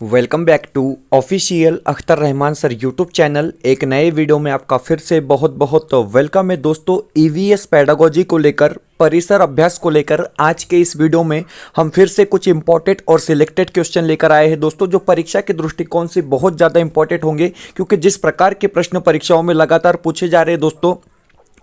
Welcome back to official Akhtar Rahman sir YouTube channel. एक नए video में आपका फिर से बहुत बहुत वेलकम है दोस्तों। ईवीएस पेडागोजी को लेकर, परिसर अभ्यास को लेकर आज के इस वीडियो में हम फिर से कुछ इंपॉर्टेंट और सिलेक्टेड क्वेश्चन लेकर आए हैं दोस्तों, जो परीक्षा के दृष्टिकोण से बहुत ज़्यादा इंपॉर्टेंट होंगे, क्योंकि जिस प्रकार के प्रश्न परीक्षाओं में लगातार पूछे जा रहे हैं दोस्तों,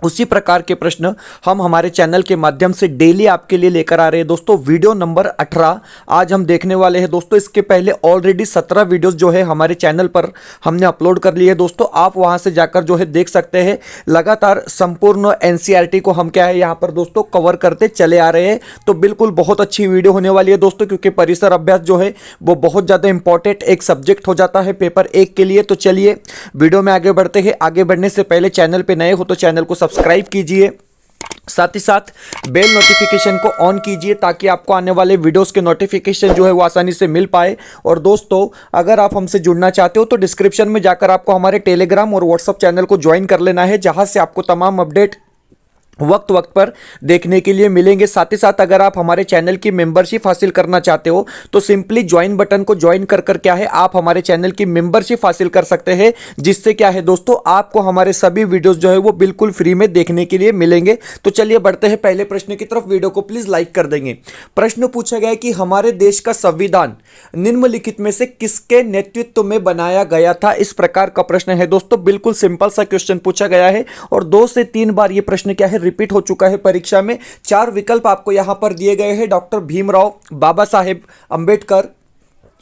उसी प्रकार के प्रश्न हम हमारे चैनल के माध्यम से डेली आपके लिए लेकर आ रहे हैं दोस्तों। वीडियो नंबर 18 आज हम देखने वाले हैं दोस्तों। इसके पहले ऑलरेडी 17 वीडियोस जो है हमारे चैनल पर हमने अपलोड कर लिए हैं दोस्तों। आप वहां से जाकर जो है देख सकते हैं। लगातार संपूर्ण एनसीईआरटी को हम क्या है यहाँ पर दोस्तों कवर करते चले आ रहे हैं। तो बिल्कुल बहुत अच्छी वीडियो होने वाली है दोस्तों, क्योंकि परिसर अभ्यास जो है वो बहुत ज़्यादा इंपॉर्टेंट एक सब्जेक्ट हो जाता है पेपर 1 के लिए। तो चलिए वीडियो में आगे बढ़ते हैं। आगे बढ़ने से पहले चैनल पर नए हो तो चैनल को सब्सक्राइब कीजिए, साथ ही साथ बेल नोटिफिकेशन को ऑन कीजिए, ताकि आपको आने वाले वीडियोस के नोटिफिकेशन जो है वो आसानी से मिल पाए। और दोस्तों, अगर आप हमसे जुड़ना चाहते हो तो डिस्क्रिप्शन में जाकर आपको हमारे टेलीग्राम और व्हाट्सएप चैनल को ज्वाइन कर लेना है, जहां से आपको तमाम अपडेट वक्त वक्त पर देखने के लिए मिलेंगे। साथ ही साथ अगर आप हमारे चैनल की मेंबरशिप हासिल करना चाहते हो तो सिंपली ज्वाइन बटन को ज्वाइन कर क्या है आप हमारे चैनल की मेंबरशिप हासिल कर सकते हैं, जिससे क्या है दोस्तों आपको हमारे सभी वीडियोस जो है वो बिल्कुल फ्री में देखने के लिए मिलेंगे। तो चलिए बढ़ते हैं पहले प्रश्न की तरफ। वीडियो को प्लीज लाइक कर देंगे। प्रश्न पूछा गया है कि हमारे देश का संविधान निम्नलिखित में से किसके नेतृत्व में बनाया गया था। इस प्रकार का प्रश्न है दोस्तों। बिल्कुल सिंपल सा क्वेश्चन पूछा गया है और 2 से 3 बार यह प्रश्न क्या है रिपीट हो चुका है परीक्षा में। 4 विकल्प आपको यहां पर दिए गए हैं। डॉक्टर भीमराव, बाबा साहेब अंबेडकर,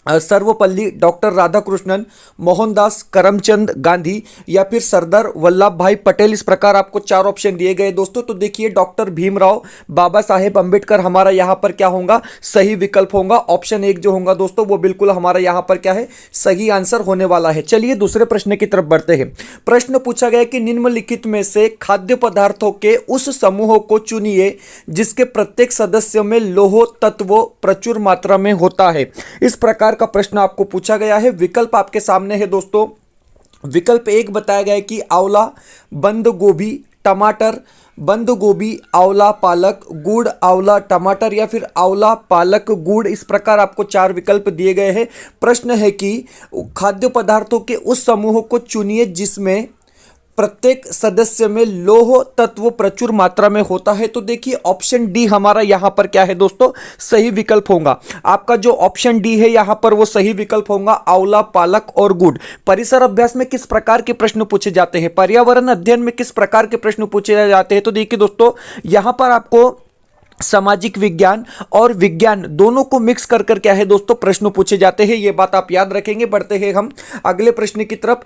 सर्वपल्ली डॉक्टर राधाकृष्णन, मोहनदास करमचंद गांधी या फिर सरदार वल्लभ भाई पटेल। इस प्रकार आपको 4 ऑप्शन दिए गए दोस्तों। तो देखिए, डॉक्टर भीमराव, बाबा साहेब अंबेडकर हमारा यहां पर क्या होगा, सही विकल्प होगा। ऑप्शन 1 जो होगा दोस्तों वो बिल्कुल हमारा यहां पर क्या है, सही आंसर होने वाला है। चलिए दूसरे प्रश्न की तरफ बढ़ते हैं। प्रश्न पूछा गया कि निम्नलिखित में से खाद्य पदार्थों के उस समूह को चुनिए जिसके प्रत्येक सदस्य में लौह तत्व प्रचुर मात्रा में होता है। इस प्रकार का प्रश्न आपको पूछा गया है। विकल्प आपके सामने है दोस्तों। विकल्प 1 बताया गया है कि आंवला, बंद गोभी, टमाटर, बंद गोभी, आंवला, पालक, गुड़, आंवला, टमाटर या फिर आंवला, पालक, गुड़। इस प्रकार आपको 4 विकल्प दिए गए हैं। प्रश्न है कि खाद्य पदार्थों के उस समूह को चुनिए जिसमें प्रत्येक सदस्य में लौह तत्व प्रचुर मात्रा में होता है। तो देखिए, ऑप्शन डी हमारा यहां पर क्या है दोस्तों, सही विकल्प होगा। आपका जो ऑप्शन डी है यहां पर वो सही विकल्प होगा, आंवला, पालक और गुड़। परिसर अभ्यास में किस प्रकार के प्रश्न पूछे जाते हैं, पर्यावरण अध्ययन में किस प्रकार के प्रश्न पूछे जाते हैं, तो देखिए दोस्तों, यहां पर आपको सामाजिक विज्ञान और विज्ञान दोनों को मिक्स कर क्या है दोस्तों प्रश्न पूछे जाते हैं। ये बात आप याद रखेंगे। बढ़ते हैं हम अगले प्रश्न की तरफ।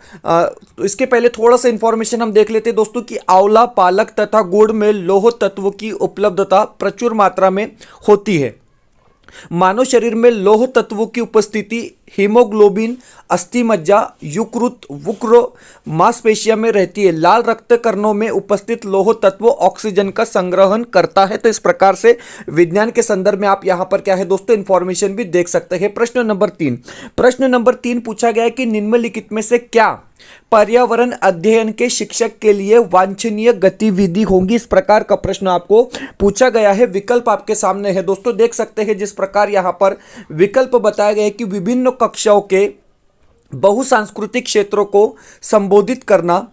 तो इसके पहले थोड़ा सा इंफॉर्मेशन हम देख लेते हैं दोस्तों कि आंवला, पालक तथा गुड़ में लौह तत्व की उपलब्धता प्रचुर मात्रा में होती है। मानव शरीर में लौह तत्वों की उपस्थिति हीमोग्लोबिन, अस्थि मज्जा, यकृत, वृक्क, मांसपेशियों में रहती है। लाल रक्त कणों में उपस्थित लौह तत्व ऑक्सीजन का संग्रहण करता है। तो इस प्रकार से विज्ञान के संदर्भ में आप यहां पर क्या है दोस्तों इंफॉर्मेशन भी देख सकते हैं। प्रश्न नंबर 3 पूछा गया है कि निम्नलिखित में से क्या पर्यावरण अध्ययन के शिक्षक के लिए वांछनीय गतिविधि होगी। इस प्रकार का प्रश्न आपको पूछा गया है। विकल्प आपके सामने है दोस्तों, देख सकते हैं जिस प्रकार यहां पर विकल्प बताया गया है कि विभिन्न कक्षाओं के बहुसांस्कृतिक क्षेत्रों को संबोधित करना,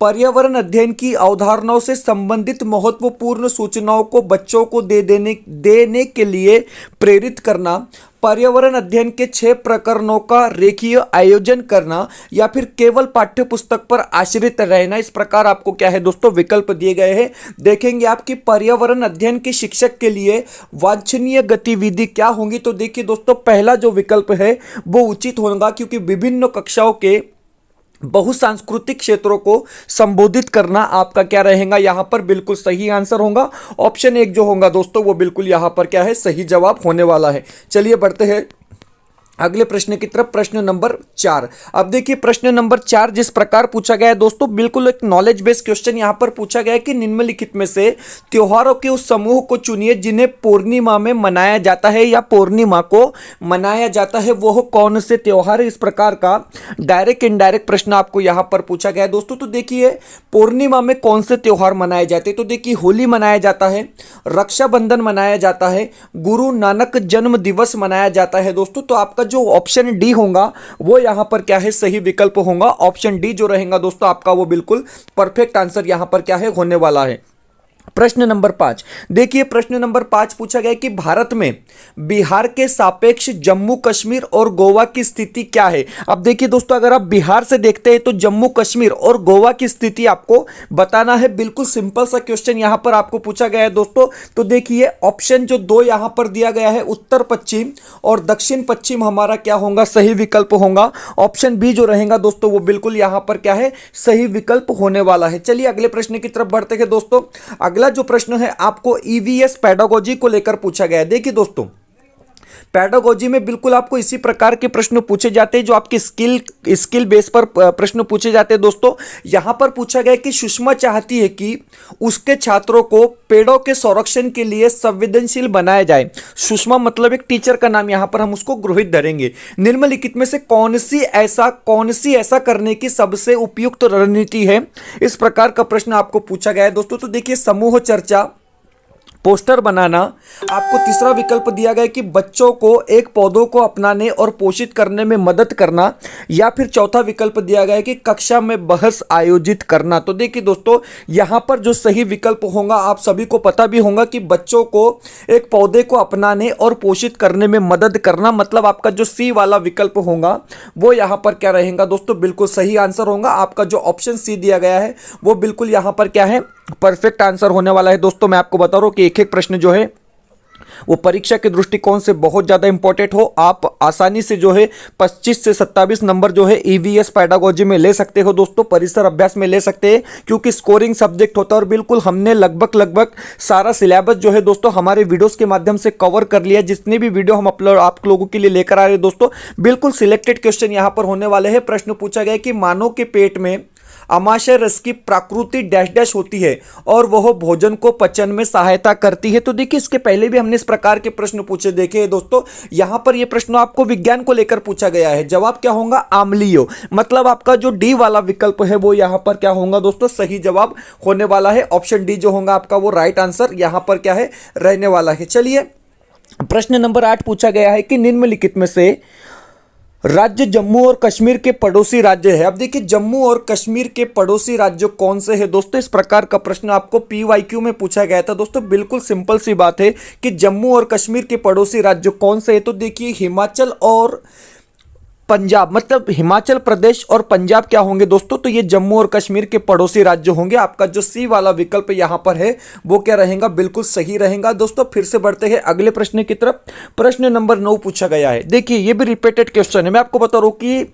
पर्यावरण अध्ययन की अवधारणाओं से संबंधित महत्वपूर्ण सूचनाओं को बच्चों को देने के लिए प्रेरित करना, पर्यावरण अध्ययन के 6 प्रकरणों का रेखीय आयोजन करना या फिर केवल पाठ्यपुस्तक पर आश्रित रहना। इस प्रकार आपको क्या है दोस्तों विकल्प दिए गए हैं। देखेंगे आप कि पर्यावरण अध्ययन के शिक्षक के लिए वांछनीय गतिविधि क्या होंगी। तो देखिए दोस्तों, पहला जो विकल्प है वो उचित होगा, क्योंकि विभिन्न कक्षाओं के बहुसांस्कृतिक क्षेत्रों को संबोधित करना आपका क्या रहेगा, यहां पर बिल्कुल सही आंसर होगा। ऑप्शन 1 जो होगा दोस्तों वो बिल्कुल यहां पर क्या है, सही जवाब होने वाला है। चलिए बढ़ते हैं अगले प्रश्न की तरफ। प्रश्न नंबर 4। अब देखिए, प्रश्न नंबर 4 जिस प्रकार पूछा गया है दोस्तों, बिल्कुल एक नॉलेज बेस्ड क्वेश्चन यहां पर पूछा गया है कि निम्नलिखित में से त्योहारों के उस समूह को चुनिए जिन्हें पूर्णिमा में मनाया जाता है या पूर्णिमा को मनाया जाता है। वो कौन से त्योहार है। इस प्रकार का डायरेक्ट इनडायरेक्ट प्रश्न आपको यहां पर पूछा गया है दोस्तों। तो देखिए, पूर्णिमा में कौन से त्योहार मनाए जाते हैं। तो देखिए, होली मनाया जाता है, रक्षाबंधन मनाया जाता है, गुरु नानक जन्म दिवस मनाया जाता है दोस्तों। तो आपका आपका जो ऑप्शन डी होगा वो यहाँ पर क्या है सही विकल्प होगा। ऑप्शन डी जो रहेगा दोस्तों आपका वो बिल्कुल परफेक्ट आंसर यहाँ पर क्या है होने वाला है। प्रश्न नंबर 5 देखिए, प्रश्न नंबर 5 पूछा गया कि भारत में बिहार के सापेक्ष जम्मू कश्मीर और गोवा की स्थिति क्या है। अब देखिए दोस्तों, अगर आप बिहार से देखते हैं तो जम्मू कश्मीर और गोवा की स्थिति आपको बताना है। बिल्कुल सिंपल सा क्वेश्चन यहां पर आपको पूछा गया है दोस्तों। तो देखिए ऑप्शन जो 2 यहां पर दिया गया है उत्तर पश्चिम और दक्षिण पश्चिम हमारा क्या होगा सही विकल्प होगा। ऑप्शन बी जो रहेगा दोस्तों वो बिल्कुल यहां पर क्या है सही विकल्प होने वाला है। चलिए अगले प्रश्न की तरफ बढ़ते हैं दोस्तों। अगला जो प्रश्न है आपको ईवीएस पेडागोजी को लेकर पूछा गया है। देखिए दोस्तों, पेडागोजी में बिल्कुल आपको इसी प्रकार के प्रश्न पूछे जाते हैं जो आपके स्किल बेस पर प्रश्न पूछे जाते हैं दोस्तों। यहां पर पूछा गया कि सुषमा चाहती है कि उसके छात्रों को पेड़ों के संरक्षण के लिए संवेदनशील बनाया जाए। सुषमा मतलब एक टीचर का नाम, यहां पर हम उसको गृहीत धरेंगे। निम्नलिखित में से कौन सी ऐसा करने की सबसे उपयुक्त रणनीति है, इस प्रकार का प्रश्न आपको पूछा गया है दोस्तों। तो देखिए, समूह चर्चा, पोस्टर बनाना, आपको तीसरा विकल्प दिया गया कि बच्चों को एक पौधों को अपनाने और पोषित करने में मदद करना, या फिर चौथा विकल्प दिया गया है कि कक्षा में बहस आयोजित करना। तो देखिए दोस्तों, यहां पर जो सही विकल्प होगा आप सभी को पता भी होगा कि बच्चों को एक पौधे को अपनाने और पोषित करने में मदद करना, मतलब आपका जो सी वाला विकल्प होगा वो यहां पर क्या रहेगा दोस्तों बिल्कुल सही आंसर होगा। आपका जो ऑप्शन सी दिया गया है वो बिल्कुल यहां पर क्या है परफेक्ट आंसर होने वाला है दोस्तों। मैं आपको बता रहा हूं कि एक एक प्रश्न जो है वो परीक्षा के दृष्टिकोण से बहुत ज्यादा इंपॉर्टेंट हो। आप आसानी से जो है 25 से 27 नंबर जो है ईवीएस पेडागोजी में ले सकते हो दोस्तों, परिसर अभ्यास में ले सकते हैं, क्योंकि स्कोरिंग सब्जेक्ट होता है। और बिल्कुल हमने लगभग सारा सिलेबस जो है दोस्तों हमारे वीडियोस के माध्यम से कवर कर लिया। जितने भी वीडियो हम अपलोड आप लोगों के लिए लेकर आ रहे हैं दोस्तों, बिल्कुल सिलेक्टेड क्वेश्चन यहां पर होने वाले हैं। प्रश्न पूछा गया कि मानव के पेट में अमाशय रस की प्रकृति डैश डैश होती है और वह भोजन को पचन में सहायता करती है। तो देखिए, इसके पहले भी हमने इस प्रकार के प्रश्न पूछे देखे हैं दोस्तों। यहां पर यह प्रश्न आपको विज्ञान को लेकर पूछा गया है। जवाब क्या होगा आम्लीय, मतलब आपका जो डी वाला विकल्प है वो यहां पर क्या होगा दोस्तों सही जवाब होने वाला है। ऑप्शन डी जो होगा आपका वो राइट आंसर यहां पर क्या है रहने वाला है। चलिए प्रश्न नंबर 8 पूछा गया है कि निम्नलिखित में से राज्य जम्मू और कश्मीर के पड़ोसी राज्य है। अब देखिए, जम्मू और कश्मीर के पड़ोसी राज्य कौन से हैं दोस्तों, इस प्रकार का प्रश्न आपको पीवाईक्यू में पूछा गया था दोस्तों। बिल्कुल सिंपल सी बात है कि जम्मू और कश्मीर के पड़ोसी राज्य कौन से हैं। तो देखिए, हिमाचल और पंजाब, मतलब हिमाचल प्रदेश और पंजाब क्या होंगे दोस्तों, तो ये जम्मू और कश्मीर के पड़ोसी राज्य होंगे। आपका जो सी वाला विकल्प यहां पर है वो क्या रहेगा बिल्कुल सही रहेगा दोस्तों। फिर से बढ़ते हैं अगले प्रश्न की तरफ। प्रश्न नंबर 9 पूछा गया है। देखिए, ये भी रिपीटेड क्वेश्चन है। मैं आपको बता रहा हूं कि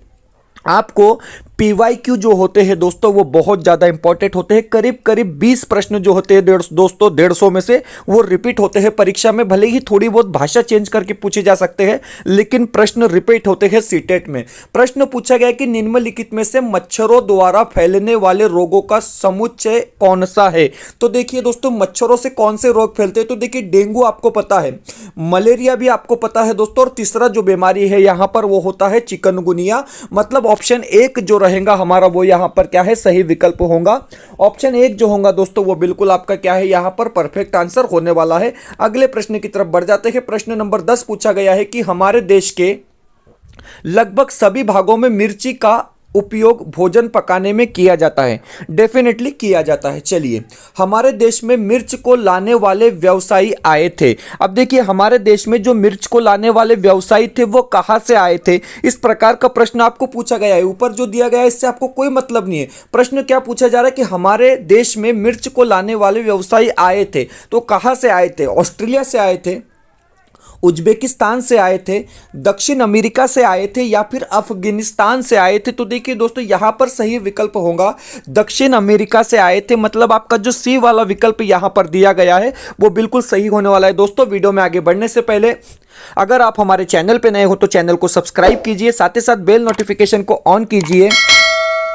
आपको पीवाईक्यू जो होते हैं दोस्तों वो बहुत ज्यादा इंपॉर्टेंट होते हैं। करीब करीब 20 प्रश्न जो होते हैं दोस्तों 150 में से वो रिपीट होते हैं परीक्षा में। भले ही थोड़ी बहुत भाषा चेंज करके पूछे जा सकते हैं, लेकिन प्रश्न रिपीट होते हैं सीटेट में। प्रश्न पूछा गया कि निम्नलिखित में से मच्छरों द्वारा फैलने वाले रोगों का समुच्चय कौन सा है। तो देखिए दोस्तों, मच्छरों से कौन से रोग फैलते हैं, तो देखिए डेंगू आपको पता है, मलेरिया भी आपको पता है दोस्तों, और तीसरा जो बीमारी है यहां पर वो होता है चिकनगुनिया। मतलब ऑप्शन 1 जो रहेगा हमारा वो यहां पर क्या है सही विकल्प होगा। ऑप्शन 1 जो होगा दोस्तों वो बिल्कुल आपका क्या है यहां पर परफेक्ट आंसर होने वाला है। अगले प्रश्न की तरफ बढ़ जाते हैं। प्रश्न नंबर 10 पूछा गया है कि हमारे देश के लगभग सभी भागों में मिर्ची का उपयोग भोजन पकाने में किया जाता है। डेफिनेटली किया जाता है। चलिए, हमारे देश में मिर्च को लाने वाले व्यवसायी आए थे। अब देखिए, हमारे देश में जो मिर्च को लाने वाले व्यवसायी थे वो कहां से आए थे, इस प्रकार का प्रश्न आपको पूछा गया है। ऊपर जो दिया गया है इससे आपको कोई मतलब नहीं है। प्रश्न क्या पूछा जा रहा है कि हमारे देश में मिर्च को लाने वाले व्यवसायी आए थे, तो कहां से आए थे, ऑस्ट्रेलिया से आए थे, उज्बेकिस्तान से आए थे, दक्षिण अमेरिका से आए थे, या फिर अफगानिस्तान से आए थे। तो देखिए दोस्तों, यहां पर सही विकल्प होगा दक्षिण अमेरिका से आए थे। मतलब आपका जो सी वाला विकल्प यहां पर दिया गया है वो बिल्कुल सही होने वाला है दोस्तों। वीडियो में आगे बढ़ने से पहले अगर आप हमारे चैनल पे नए हो तो चैनल को सब्सक्राइब कीजिए, साथ ही साथ बेल नोटिफिकेशन को ऑन कीजिए,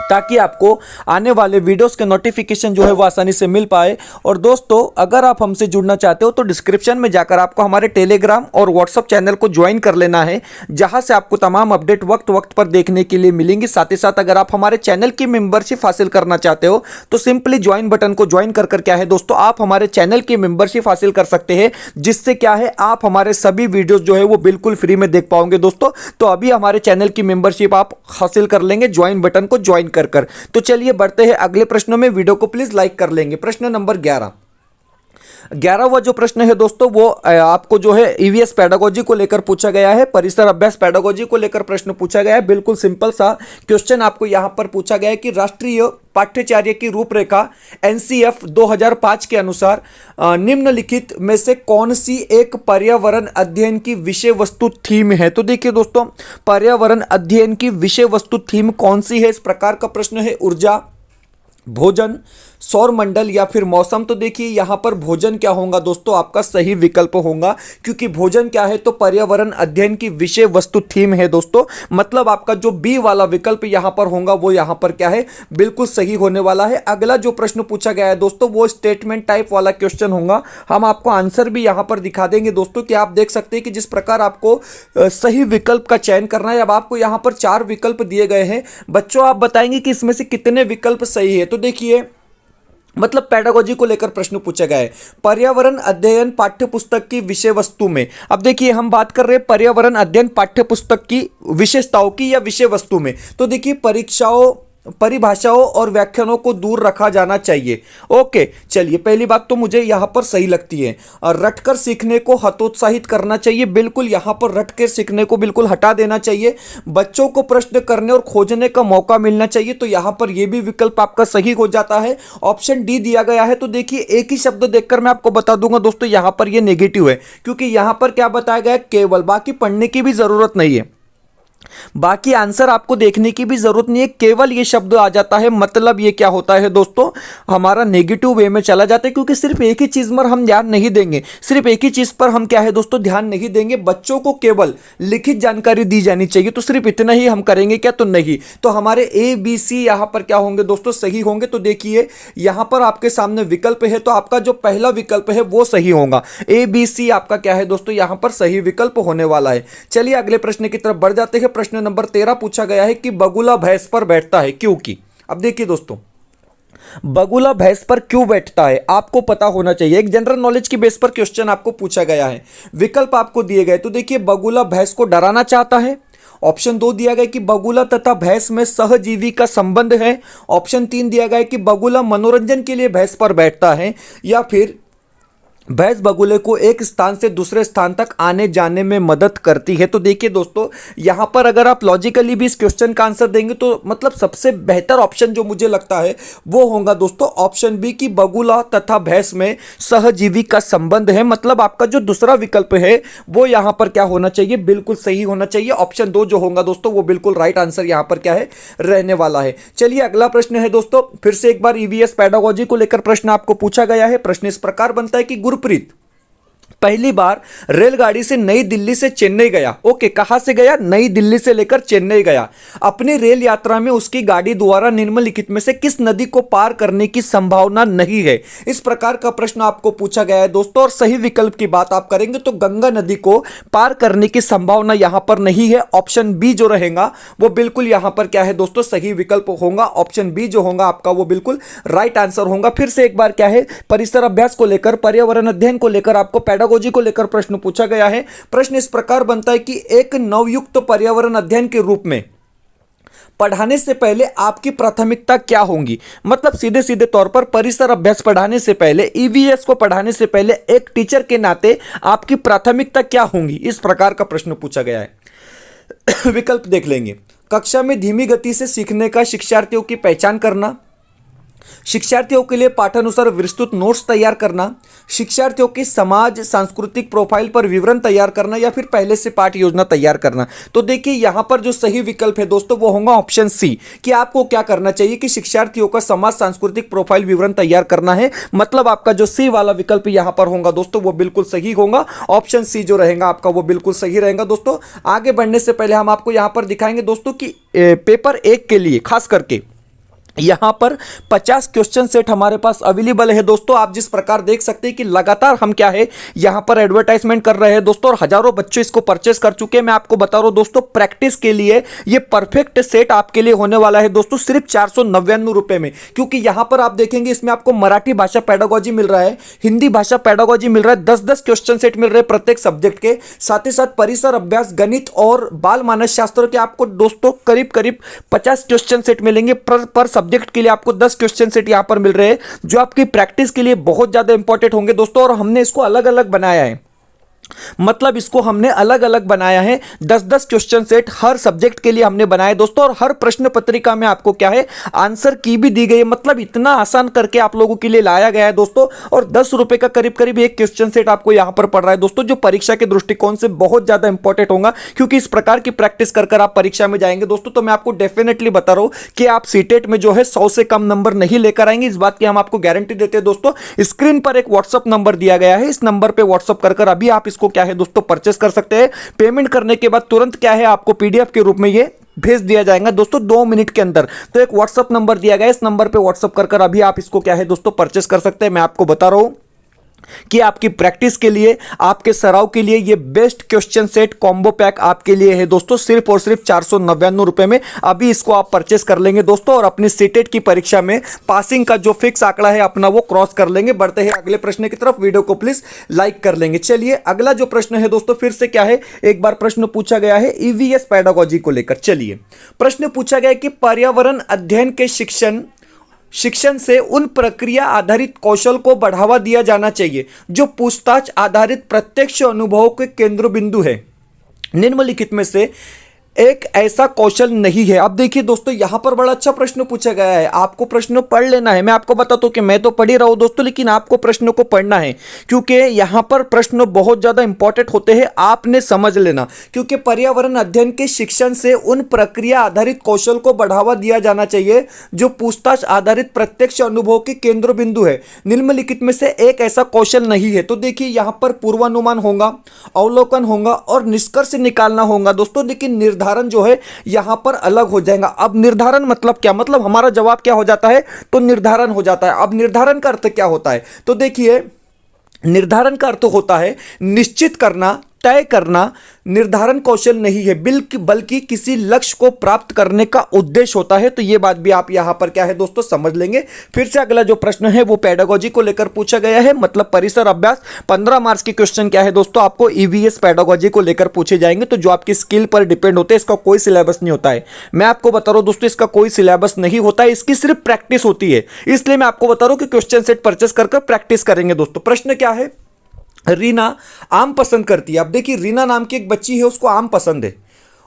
ताकि आपको आने वाले वीडियोस के नोटिफिकेशन जो है वो आसानी से मिल पाए। और दोस्तों, अगर आप हमसे जुड़ना चाहते हो तो डिस्क्रिप्शन में जाकर आपको हमारे टेलीग्राम और व्हाट्सएप चैनल को ज्वाइन कर लेना है, जहां से आपको तमाम अपडेट वक्त वक्त पर देखने के लिए मिलेंगी। साथ ही साथ अगर आप हमारे चैनल की मेंबरशिप हासिल करना चाहते हो तो सिंपली ज्वाइन बटन को ज्वाइन कर क्या है दोस्तों, आप हमारे चैनल की मेंबरशिप हासिल कर सकते हैं, जिससे क्या है आप हमारे सभी वीडियोस जो है वो बिल्कुल फ्री में देख पाओगे दोस्तों। तो अभी हमारे चैनल की मेंबरशिप आप हासिल कर लेंगे ज्वाइन बटन को ज्वाइन कर। तो चलिए बढ़ते हैं अगले प्रश्नों में। वीडियो को प्लीज लाइक कर लेंगे। प्रश्न नंबर 11वां जो प्रश्न है दोस्तों वो आपको जो है ईवीएस पेडागोजी को लेकर पूछा गया है, परिसर अभ्यास पेडागोजी को लेकर प्रश्न पूछा गया है। बिल्कुल सिंपल सा क्वेश्चन आपको यहां पर पूछा गया है कि राष्ट्रीय पाठ्यचर्या की रूपरेखा एनसीएफ 2005 के अनुसार निम्नलिखित में से कौन सी एक पर्यावरण अध्ययन की विषय वस्तु थीम है। तो देखिए दोस्तों, पर्यावरण अध्ययन की विषय वस्तु थीम कौन सी है, इस प्रकार का प्रश्न है। ऊर्जा, भोजन, सौरमंडल या फिर मौसम। तो देखिए यहां पर भोजन क्या होगा दोस्तों, आपका सही विकल्प होगा, क्योंकि भोजन क्या है तो पर्यावरण अध्ययन की विषय वस्तु थीम है दोस्तों। मतलब आपका जो बी वाला विकल्प यहां पर होगा वो यहां पर क्या है, बिल्कुल सही होने वाला है। अगला जो प्रश्न पूछा गया है दोस्तों वो स्टेटमेंट टाइप वाला क्वेश्चन होगा। हम आपको आंसर भी यहां पर दिखा देंगे दोस्तों, कि आप देख सकते हैं कि जिस प्रकार आपको सही विकल्प का चयन करना है। अब आपको यहां पर 4 विकल्प दिए गए हैं। बच्चों आप बताएंगे कि इसमें से कितने विकल्प सही है। तो देखिए, मतलब पेडागोजी को लेकर प्रश्न पूछा गया है, पर्यावरण अध्ययन पाठ्यपुस्तक की विषय वस्तु में। अब देखिए हम बात कर रहे हैं पर्यावरण अध्ययन पाठ्यपुस्तक की विशेषताओं की या विषय वस्तु में। तो देखिए परीक्षाओं, परिभाषाओं और व्याख्यानों को दूर रखा जाना चाहिए। ओके, चलिए पहली बात तो मुझे यहां पर सही लगती है। और रटकर सीखने को हतोत्साहित करना चाहिए, बिल्कुल यहां पर रटकर सीखने को बिल्कुल हटा देना चाहिए। बच्चों को प्रश्न करने और खोजने का मौका मिलना चाहिए, तो यहां पर यह भी विकल्प आपका सही हो जाता है। ऑप्शन डी दिया गया है। तो देखिए एक ही शब्द देखकर मैं आपको बता दूंगा दोस्तों, यहां पर यह नेगेटिव है, क्योंकि यहां पर क्या बताया गया है, केवल, बाकी पढ़ने की भी जरूरत नहीं है, बाकी आंसर आपको देखने की भी जरूरत नहीं है, केवल ये शब्द आ जाता है। मतलब ये क्या होता है दोस्तों, हमारा नेगेटिव वे में चला जाता है, क्योंकि सिर्फ एक ही चीज पर हम ध्यान नहीं देंगे, सिर्फ एक ही चीज पर हम क्या है दोस्तों ध्यान नहीं देंगे। बच्चों को केवल लिखित जानकारी दी जानी चाहिए, तो सिर्फ इतना ही हम करेंगे क्या, तो नहीं। तो हमारे ए बी सी यहां पर क्या होंगे दोस्तों, सही होंगे। तो देखिए यहां पर आपके सामने विकल्प है, तो आपका जो पहला विकल्प है वो सही होगा। ए बी सी आपका क्या है दोस्तों, यहां पर सही विकल्प होने वाला है। चलिए अगले प्रश्न की तरफ बढ़ जाते हैं। प्रश्न नंबर 13 पूछा गया है कि बगुला भैंस पर बैठता है क्योंकि। अब देखिए दोस्तों, बगुला भैंस पर क्यों बैठता है आपको पता होना चाहिए। एक जनरल नॉलेज की बेस पर क्वेश्चन आपको पूछा गया है, विकल्प आपको दिए गए। तो देखिए बगुला भैंस को डराना चाहता है। ऑप्शन 2 दिया गया कि बगुला तथा भैंस में सहजीवी का संबंध है। ऑप्शन 3 दिया गया कि बगुला मनोरंजन के लिए भैंस पर बैठता है, या फिर भैंस बगुले को एक स्थान से दूसरे स्थान तक आने जाने में मदद करती है। तो देखिए दोस्तों, यहां पर अगर आप लॉजिकली भी इस क्वेश्चन का आंसर देंगे तो मतलब सबसे बेहतर ऑप्शन जो मुझे लगता है वो होगा दोस्तों ऑप्शन बी, कि बगुला तथा भैंस में सहजीवी का संबंध है। मतलब आपका जो दूसरा विकल्प है वो यहां पर क्या होना चाहिए, बिल्कुल सही होना चाहिए। ऑप्शन 2 जो होगा दोस्तों वो बिल्कुल राइट आंसर यहां पर क्या है, रहने वाला है। चलिए अगला प्रश्न है दोस्तों, फिर से एक बार ईवीएस पेडागोजी को लेकर प्रश्न आपको पूछा गया है। प्रश्न इस प्रकार बनता है कि गुरप्रीत पहली बार रेलगाड़ी से नई दिल्ली से चेन्नई गया। ओके, कहां से गया, नई दिल्ली से लेकर चेन्नई गया। अपनी रेल यात्रा में उसकी गाड़ी द्वारा निम्नलिखित में से किस नदी को पार करने की संभावना नहीं है। इस प्रकार का प्रश्न आपको पूछा गया है दोस्तों, और सही विकल्प की बात आप करेंगे तो गंगा नदी को पार करने की संभावना यहां पर नहीं है। ऑप्शन बी जो रहेगा वो बिल्कुल यहां पर क्या है दोस्तों, सही विकल्प होगा। ऑप्शन बी जो होगा आपका वो बिल्कुल राइट आंसर होगा। फिर से एक बार क्या है, परिसर अभ्यास को लेकर, पर्यावरण अध्ययन को लेकर आपको पेडागोजी को लेकर प्रश्न पूछा गया है। प्रश्न इस प्रकार बनता है कि एक नवयुक्त पर्यावरण अध्ययन के रूप में पढ़ाने से पहले आपकी प्राथमिकता क्या होंगी। मतलब सीधे सीधे तौर पर परिसर अभ्यास पढ़ाने से पहले, ईवीएस को पढ़ाने से पहले एक टीचर के नाते आपकी प्राथमिकता क्या होंगी, इस प्रकार का प्रश्न पूछा गया है। विकल्प देख लेंगे। कक्षा में धीमी गति से सीखने का शिक्षार्थियों की पहचान करना, शिक्षार्थियों के लिए पाठानुसार विस्तृत नोट्स तैयार करना, शिक्षार्थियों की समाज सांस्कृतिक प्रोफाइल पर विवरण तैयार करना, या फिर पहले से पाठ योजना तैयार करना। तो देखिए यहां पर जो सही विकल्प है दोस्तों वो होगा ऑप्शन सी, कि आपको क्या करना चाहिए कि शिक्षार्थियों का समाज सांस्कृतिक प्रोफाइल विवरण तैयार करना है। मतलब आपका जो सी वाला विकल्प यहां पर होगा दोस्तों वो बिल्कुल सही होगा। ऑप्शन सी जो रहेगा आपका वो बिल्कुल सही रहेगा। दोस्तों आगे बढ़ने से पहले हम आपको यहां पर दिखाएंगे दोस्तों कि पेपर 1 के लिए खास करके यहाँ पर 50 क्वेश्चन सेट हमारे पास अवेलेबल है दोस्तों। आप जिस प्रकार देख सकते हैं कि लगातार हम क्या है यहाँ पर एडवर्टाइजमेंट कर रहे हैं दोस्तों, और हजारों बच्चे इसको परचेस कर चुके हैं। मैं आपको बता रहा हूँ दोस्तों, प्रैक्टिस के लिए ये परफेक्ट सेट आपके लिए होने वाला है दोस्तों, सिर्फ 499 रुपए में। क्योंकि यहाँ पर आप देखेंगे इसमें आपको मराठी भाषा पेडागोजी मिल रहा है, हिंदी भाषा पेडागोजी मिल रहा है, 10-10 क्वेश्चन सेट मिल रहे हैं प्रत्येक सब्जेक्ट के। साथ ही साथ परिसर अभ्यास, गणित और बाल मानस शास्त्र के आपको दोस्तों करीब करीब 50 क्वेश्चन सेट मिलेंगे। पर सब्जेक्ट के लिए आपको 10 क्वेश्चन सेट यहां पर मिल रहे हैं, जो आपकी प्रैक्टिस के लिए बहुत ज्यादा इंपॉर्टेंट होंगे दोस्तों। और हमने इसको अलग अलग बनाया है, मतलब इसको हमने अलग अलग बनाया है। 10-10 क्वेश्चन सेट हर सब्जेक्ट के लिए हमने बनाया दोस्तों, और हर प्रश्न पत्रिका में आपको क्या है आंसर की भी दी गई है। मतलब इतना आसान करके आप लोगों के लिए लाया गया है दोस्तों। और 10 रुपए का करीब करीब एक क्वेश्चन सेट आपको यहां पर पड़ रहा है दोस्तों, जो परीक्षा के दृष्टिकोण से बहुत ज्यादा इंपॉर्टेंट होगा, क्योंकि इस प्रकार की प्रैक्टिस कर आप परीक्षा में जाएंगे दोस्तों। तो मैं आपको डेफिनेटली बता रहा हूं कि आप सीटेट में जो है 100 से कम नंबर नहीं लेकर आएंगे, इस बात की हम आपको गारंटी देते हैं दोस्तों। स्क्रीन पर एक व्हाट्सअप नंबर दिया गया है, इस नंबर पर व्हाट्सअप कर अभी आप इसको क्या है दोस्तों परचेस कर सकते हैं। पेमेंट करने के बाद तुरंत क्या है आपको पीडीएफ के रूप में ये भेज दिया जाएगा दोस्तों 2 मिनट के अंदर। तो एक व्हाट्सअप नंबर दिया गया है, इस नंबर पे व्हाट्सअप कर अभी आप इसको क्या है दोस्तों परचेस कर सकते हैं। मैं आपको बता रहा हूं कि आपकी प्रैक्टिस के लिए, आपके सराव के लिए ये best question set combo pack आपके लिए है दोस्तों, सिर्फ और सिर्फ 499 रुपए में। अभी इसको आप परचेस कर लेंगे दोस्तों, और अपनी सीटेट की परीक्षा में पासिंग का जो फिक्स आंकड़ा है अपना वो क्रॉस कर लेंगे। बढ़ते हैं अगले प्रश्न की तरफ, वीडियो को प्लीज लाइक कर लेंगे। चलिए अगला जो प्रश्न है दोस्तों, फिर से क्या है एक बार प्रश्न पूछा गया है ईवीएस पेडागोजी को लेकर। चलिए प्रश्न पूछा गया है कि पर्यावरण अध्ययन के शिक्षण से उन प्रक्रिया आधारित कौशल को बढ़ावा दिया जाना चाहिए जो पूछताछ आधारित प्रत्यक्ष अनुभवों के केंद्र बिंदु है। निम्नलिखित में से एक ऐसा कौशल नहीं है। अब देखिए दोस्तों, यहां पर बड़ा अच्छा प्रश्न पूछा गया है, आपको प्रश्न पढ़ लेना है। मैं आपको बताता हूं कि मैं तो पढ़ ही रहा हूं दोस्तों, लेकिन आपको प्रश्नों को पढ़ना है, क्योंकि यहां पर प्रश्न बहुत ज्यादा इंपॉर्टेंट होते हैं, आपने समझ लेना। क्योंकि पर्यावरण अध्ययन के शिक्षण से उन प्रक्रिया आधारित कौशल को बढ़ावा दिया जाना चाहिए जो पूछताछ आधारित प्रत्यक्ष अनुभव के केंद्र बिंदु है। निम्नलिखित में से एक ऐसा कौशल नहीं है। तो देखिए यहां पर पूर्वानुमान होगा, अवलोकन होगा और निष्कर्ष निकालना होगा दोस्तों, लेकिन निर्धारण जो है यहां पर अलग हो जाएगा। अब निर्धारण मतलब क्या, मतलब हमारा जवाब क्या हो जाता है, तो निर्धारण हो जाता है। अब निर्धारण का अर्थ क्या होता है, तो देखिए निर्धारण का अर्थ होता है निश्चित करना, तय करना। निर्धारण कौशल नहीं है, बल्कि किसी लक्ष्य को प्राप्त करने का उद्देश्य होता है। तो यह बात भी आप यहां पर क्या है दोस्तों समझ लेंगे। फिर से अगला जो प्रश्न है वो पेडागोजी को लेकर पूछा गया है, मतलब परिसर अभ्यास। 15 मार्क्स के क्वेश्चन क्या है दोस्तों, आपको ईवीएस पेडागोजी को लेकर पूछे जाएंगे, तो जो आपकी स्किल पर डिपेंड होते हैं। इसका कोई सिलेबस नहीं होता है, मैं आपको बता रहा हूं दोस्तों, इसका कोई सिलेबस नहीं होता है, इसकी सिर्फ प्रैक्टिस होती है। इसलिए मैं आपको बता रहा हूं कि क्वेश्चन सेट परचेस कर प्रैक्टिस करेंगे दोस्तों। प्रश्न क्या है, रीना आम पसंद करती है। अब देखिए रीना नाम की एक बच्ची है, उसको आम पसंद है,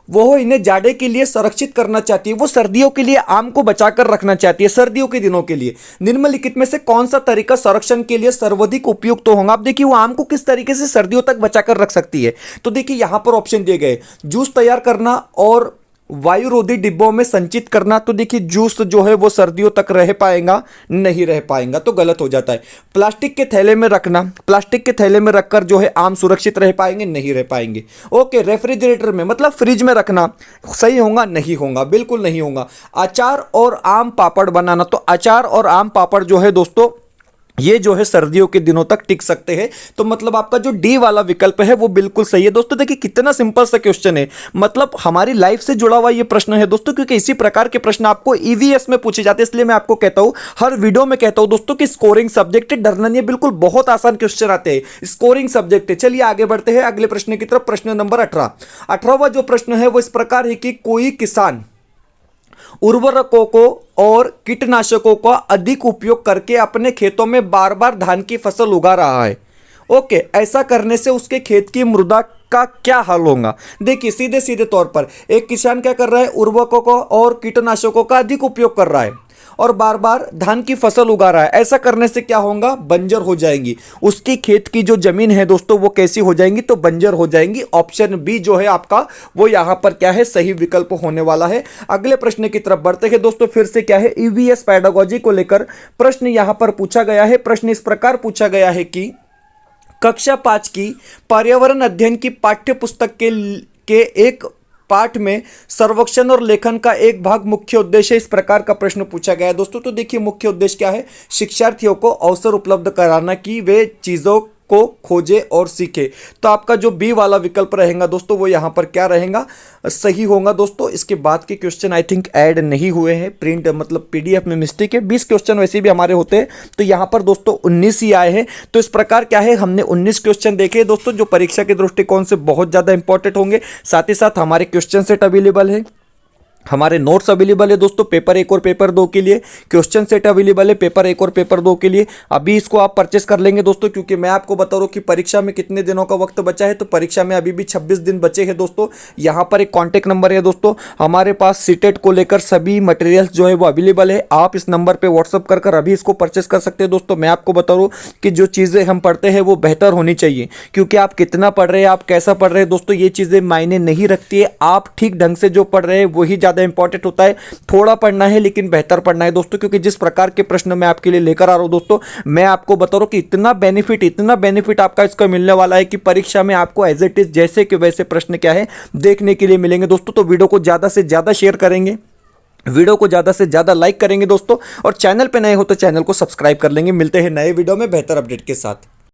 वो इन्हें जाड़े के लिए संरक्षित करना चाहती है, वो सर्दियों के लिए आम को बचाकर रखना चाहती है, सर्दियों के दिनों के लिए। निम्नलिखित में से कौन सा तरीका संरक्षण के लिए सर्वाधिक उपयुक्त तो होगा। अब देखिए वो आम को किस तरीके से सर्दियों तक बचाकर रख सकती है। तो देखिए यहां पर ऑप्शन दिए गए, जूस तैयार करना और वायुरोधी डिब्बों में संचित करना। तो देखिए जूस जो है वो सर्दियों तक रह पाएगा, नहीं रह पाएगा, तो गलत हो जाता है। प्लास्टिक के थैले में रखना, प्लास्टिक के थैले में रखकर जो है आम सुरक्षित रह पाएंगे, नहीं रह पाएंगे। ओके, रेफ्रिजरेटर में मतलब फ्रिज में रखना, सही होगा, नहीं होगा, बिल्कुल नहीं होगा। अचार और आम पापड़ बनाना, तो अचार और आम पापड़ जो है दोस्तों ये जो है सर्दियों के दिनों तक टिक सकते हैं। तो मतलब आपका जो डी वाला विकल्प है वो बिल्कुल सही है दोस्तों। देखिए कितना सिंपल सा क्वेश्चन है, मतलब हमारी लाइफ से जुड़ा हुआ ये प्रश्न है दोस्तों, क्योंकि इसी प्रकार के प्रश्न आपको ईवीएस में पूछे जाते हैं। इसलिए मैं आपको कहता हूं, हर वीडियो में कहता हूं दोस्तों कि स्कोरिंग सब्जेक्ट है, डरना नहीं है, बिल्कुल बहुत आसान क्वेश्चन आते हैं, स्कोरिंग सब्जेक्ट है। चलिए आगे बढ़ते हैं अगले प्रश्न की तरफ। प्रश्न नंबर 18वां जो प्रश्न है वो इस प्रकार है कि कोई किसान उर्वरकों को और कीटनाशकों का अधिक उपयोग करके अपने खेतों में बार बार धान की फसल उगा रहा है। ओके, ऐसा करने से उसके खेत की मृदा का क्या हाल होगा। देखिए सीधे सीधे तौर पर एक किसान क्या कर रहा है, उर्वरकों को और कीटनाशकों का अधिक उपयोग कर रहा है और बार बार धान की फसल उगा रहा है। ऐसा करने से क्या होगा, बंजर हो जाएंगी उसकी खेत की जो जमीन है दोस्तों, वो कैसी हो जाएंगी, तो बंजर हो जाएंगी। ऑप्शन बी जो है आपका वो यहां पर क्या है, सही विकल्प होने वाला है। अगले प्रश्न की तरफ बढ़ते हैं दोस्तों। फिर से क्या है, ईवीएस पेडागोजी को लेकर प्रश्न यहां पर पूछा गया है। प्रश्न इस प्रकार पूछा गया है कि कक्षा 5 की पर्यावरण अध्ययन की पाठ्य पुस्तक के एक पाठ में सर्वेक्षण और लेखन का एक भाग मुख्य उद्देश्य इस प्रकार का प्रश्न पूछा गया है दोस्तों। तो देखिए मुख्य उद्देश्य क्या है, शिक्षार्थियों को अवसर उपलब्ध कराना कि वे चीजों को खोजे और सीखे। तो आपका जो बी वाला विकल्प रहेगा दोस्तों वो यहां पर क्या रहेगा, सही होगा दोस्तों। इसके बाद के क्वेश्चन आई थिंक ऐड नहीं हुए हैं, प्रिंट मतलब पीडीएफ में मिस्टेक है। 20 क्वेश्चन वैसे भी हमारे होते हैं, तो यहां पर दोस्तों 19 ही आए हैं। तो इस प्रकार क्या है, हमने 19 क्वेश्चन देखे दोस्तों जो परीक्षा के दृष्टिकोण से बहुत ज्यादा इंपॉर्टेंट होंगे। साथ ही साथ हमारे क्वेश्चन सेट अवेलेबल है, हमारे नोट्स अवेलेबल है दोस्तों पेपर 1 और पेपर 2 के लिए, क्वेश्चन सेट अवेलेबल है पेपर 1 और पेपर 2 के लिए। अभी इसको आप परचेस कर लेंगे दोस्तों, क्योंकि मैं आपको बता रहा हूं कि परीक्षा में कितने दिनों का वक्त बचा है। तो परीक्षा में अभी भी 26 दिन बचे हैं दोस्तों। यहां पर एक कॉन्टैक्ट नंबर है दोस्तों, हमारे पास सीटेट को लेकर सभी मटेरियल्स जो है वो अवेलेबल है। आप इस नंबर पर व्हाट्सअप कर अभी इसको परचेस कर सकते हैं दोस्तों। मैं आपको बता रहा हूं कि जो चीज़ें हम पढ़ते हैं वो बेहतर होनी चाहिए, क्योंकि आप कितना पढ़ रहे हैं, आप कैसा पढ़ रहे हैं दोस्तों, ये चीज़ें मायने नहीं रखती है। आप ठीक ढंग से जो पढ़ रहे हैं वही ज़्यादा इंपॉर्टेंट होता है। थोड़ा पढ़ना है लेकिन बेहतर पढ़ना है दोस्तों, क्योंकि जिस प्रकार के प्रश्न मैं आपके लिए लेकर आ रहा हूं दोस्तों, मैं आपको बता रहा हूं कि इतना बेनिफिट आपका इसका मिलने वाला है कि परीक्षा में आपको एज इट इज जैसे कि वैसे प्रश्न क्या है देखने के लिए मिलेंगे दोस्तों। तो वीडियो को ज्यादा से ज्यादा शेयर करेंगे, वीडियो को ज्यादा से ज्यादा लाइक करेंगे दोस्तों, और चैनल पे नए हो तो चैनल को सब्सक्राइब कर लेंगे। मिलते हैं नए वीडियो में बेहतर अपडेट के साथ।